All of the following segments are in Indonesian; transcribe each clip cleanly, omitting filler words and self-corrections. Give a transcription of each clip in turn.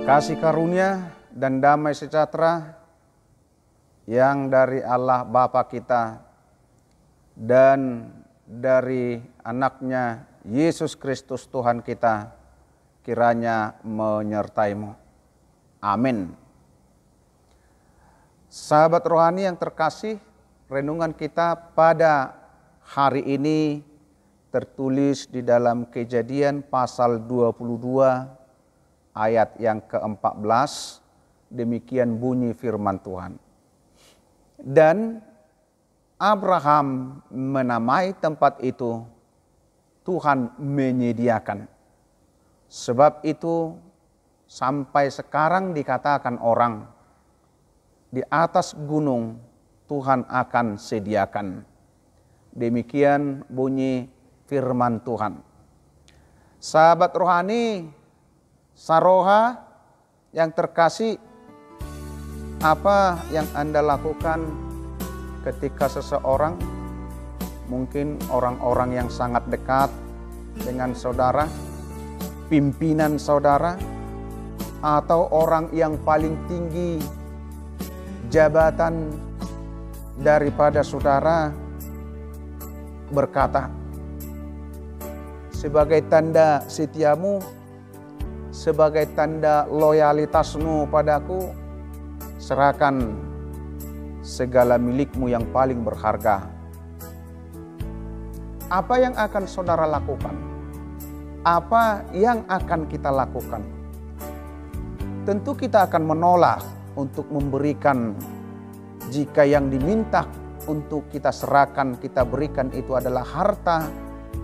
Kasih karunia dan damai sejahtera yang dari Allah Bapa kita dan dari anaknya Yesus Kristus Tuhan kita kiranya menyertaimu. Amin. Sahabat rohani yang terkasih, renungan kita pada hari ini tertulis di dalam Kejadian pasal 22 ayat yang ke-14, demikian bunyi firman Tuhan. Dan Abraham menamai tempat itu Tuhan menyediakan. Sebab itu sampai sekarang dikatakan orang, di atas gunung Tuhan akan sediakan. Demikian bunyi firman Tuhan. Sahabat rohani, Saroha yang terkasih, apa yang Anda lakukan ketika seseorang, mungkin orang-orang yang sangat dekat dengan saudara, pimpinan saudara, atau orang yang paling tinggi jabatan daripada saudara, berkata, sebagai tanda setiamu, sebagai tanda loyalitasmu padaku, serahkan segala milikmu yang paling berharga. Apa yang akan saudara lakukan? Apa yang akan kita lakukan? Tentu kita akan menolak untuk memberikan jika yang diminta untuk kita serahkan, kita berikan itu adalah harta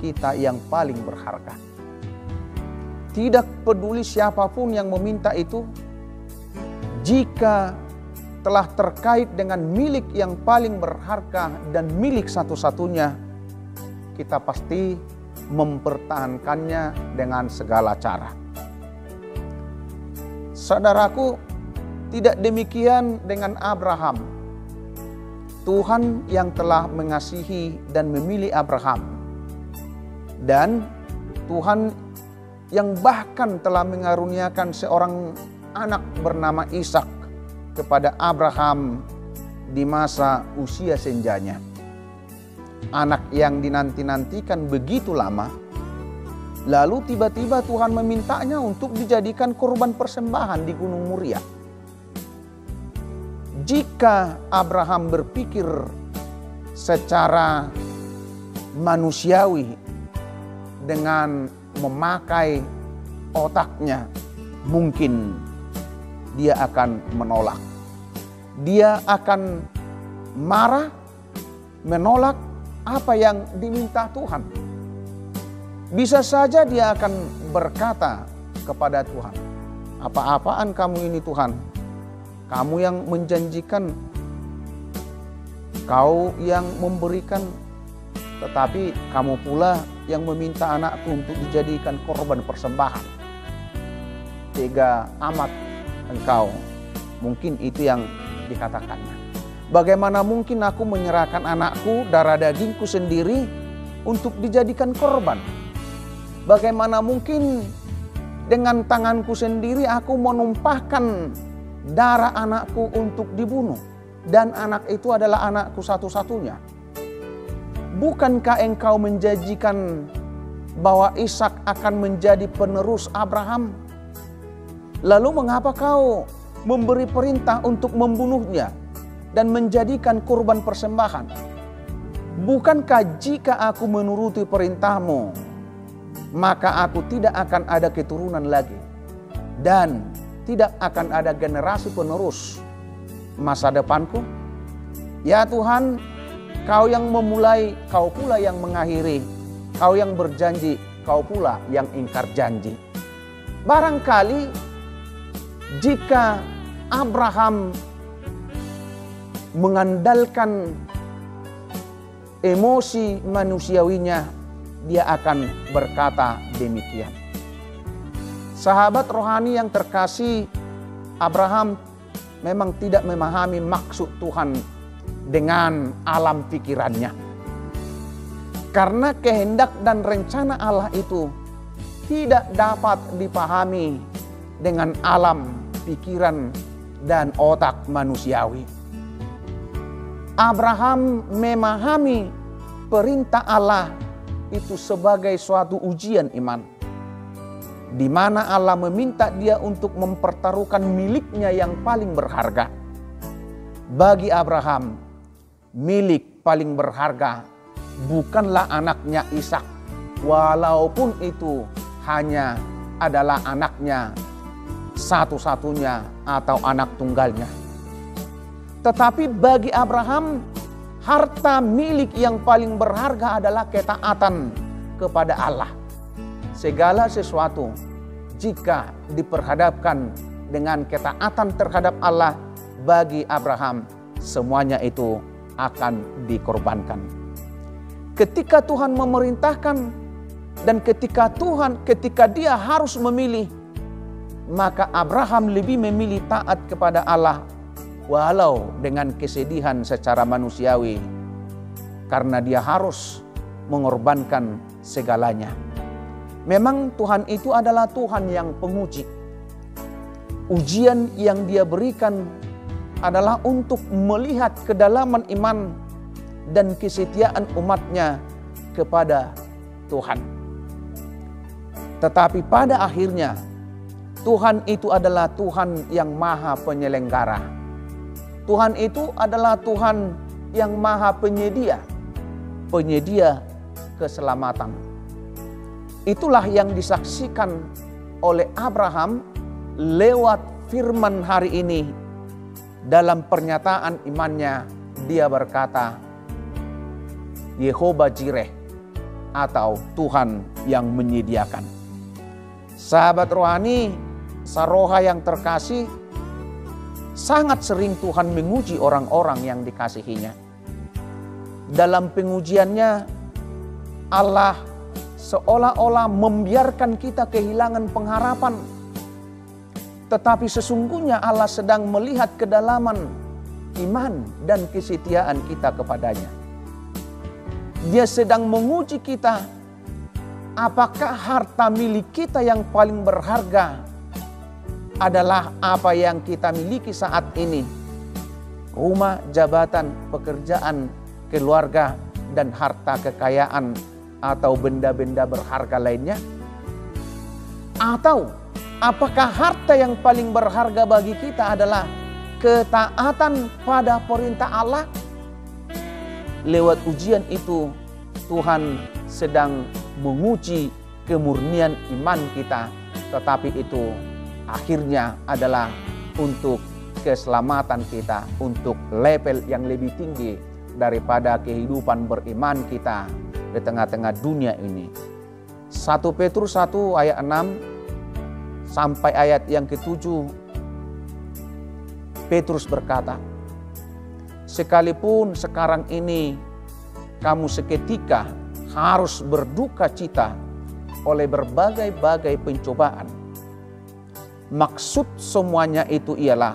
kita yang paling berharga. Tidak peduli siapapun yang meminta itu, jika telah terkait dengan milik yang paling berharga dan milik satu-satunya, kita pasti mempertahankannya dengan segala cara. Saudaraku, tidak demikian dengan Abraham. Tuhan yang telah mengasihi dan memilih Abraham, dan Tuhan yang bahkan telah mengaruniakan seorang anak bernama Ishak kepada Abraham di masa usia senjanya. Anak yang dinanti-nantikan begitu lama, lalu tiba-tiba Tuhan memintanya untuk dijadikan korban persembahan di Gunung Moria. Jika Abraham berpikir secara manusiawi dengan memakai otaknya, mungkin dia akan menolak. Dia akan marah, menolak apa yang diminta Tuhan. Bisa saja dia akan berkata kepada Tuhan, apa-apaan kamu ini Tuhan? Kamu yang menjanjikan, kau yang memberikan, tetapi kamu pula yang meminta anakku untuk dijadikan korban persembahan. Tega amat engkau. Mungkin itu yang dikatakannya. Bagaimana mungkin aku menyerahkan anakku, darah dagingku sendiri, untuk dijadikan korban? Bagaimana mungkin dengan tanganku sendiri aku menumpahkan darah anakku untuk dibunuh? Dan anak itu adalah anakku satu-satunya. Bukankah engkau menjanjikan bahwa Ishak akan menjadi penerus Abraham? Lalu mengapa kau memberi perintah untuk membunuhnya dan menjadikan kurban persembahan? Bukankah jika aku menuruti perintahmu, maka aku tidak akan ada keturunan lagi dan tidak akan ada generasi penerus masa depanku? Ya Tuhan, Kau yang memulai, Kau pula yang mengakhiri. Kau yang berjanji, Kau pula yang ingkar janji. Barangkali jika Abraham mengandalkan emosi manusiawinya, dia akan berkata demikian. Sahabat rohani yang terkasih, Abraham memang tidak memahami maksud Tuhan dengan alam pikirannya. Karena kehendak dan rencana Allah itu tidak dapat dipahami dengan alam, pikiran, dan otak manusiawi. Abraham memahami perintah Allah itu sebagai suatu ujian iman, di mana Allah meminta dia untuk mempertaruhkan miliknya yang paling berharga. Bagi Abraham, milik paling berharga bukanlah anaknya Ishak, walaupun itu hanya adalah anaknya satu-satunya atau anak tunggalnya. Tetapi bagi Abraham, harta milik yang paling berharga adalah ketaatan kepada Allah. Segala sesuatu jika diperhadapkan dengan ketaatan terhadap Allah, bagi Abraham semuanya itu akan dikorbankan. Ketika Tuhan memerintahkan dan ketika dia harus memilih, maka Abraham lebih memilih taat kepada Allah walau dengan kesedihan secara manusiawi, karena dia harus mengorbankan segalanya. Memang Tuhan itu adalah Tuhan yang penguji. Ujian yang dia berikan adalah untuk melihat kedalaman iman dan kesetiaan umatnya kepada Tuhan. Tetapi pada akhirnya Tuhan itu adalah Tuhan yang maha penyelenggara. Tuhan itu adalah Tuhan yang maha penyedia keselamatan. Itulah yang disaksikan oleh Abraham lewat firman hari ini. Dalam pernyataan imannya, dia berkata, Yehova Jireh, atau Tuhan yang menyediakan. Sahabat rohani, saroha yang terkasih, sangat sering Tuhan menguji orang-orang yang dikasihinya. Dalam pengujiannya, Allah seolah-olah membiarkan kita kehilangan pengharapan. Tetapi sesungguhnya Allah sedang melihat kedalaman iman dan kesetiaan kita kepadanya. Dia sedang menguji kita, apakah harta milik kita yang paling berharga adalah apa yang kita miliki saat ini. Rumah, jabatan, pekerjaan, keluarga, dan harta kekayaan atau benda-benda berharga lainnya. Atau apakah harta yang paling berharga bagi kita adalah ketaatan pada perintah Allah? Lewat ujian itu, Tuhan sedang menguji kemurnian iman kita. Tetapi itu akhirnya adalah untuk keselamatan kita, untuk level yang lebih tinggi daripada kehidupan beriman kita di tengah-tengah dunia ini. 1 Petrus 1 ayat 6 sampai ayat yang ke-7, Petrus berkata, sekalipun sekarang ini kamu seketika harus berduka cita oleh berbagai-bagai pencobaan. Maksud semuanya itu ialah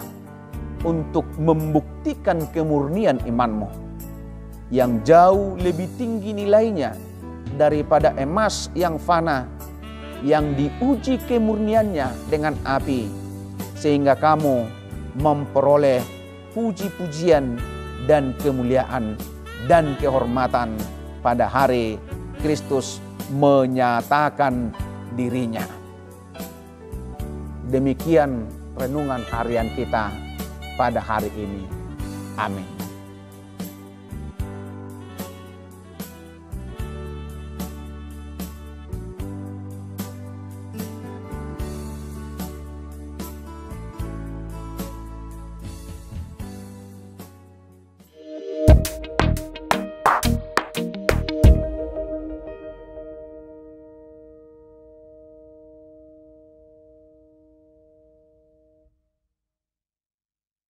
untuk membuktikan kemurnian imanmu yang jauh lebih tinggi nilainya daripada emas yang fana, yang diuji kemurniannya dengan api, sehingga kamu memperoleh puji-pujian dan kemuliaan dan kehormatan pada hari Kristus menyatakan dirinya. Demikian renungan harian kita pada hari ini. Amin.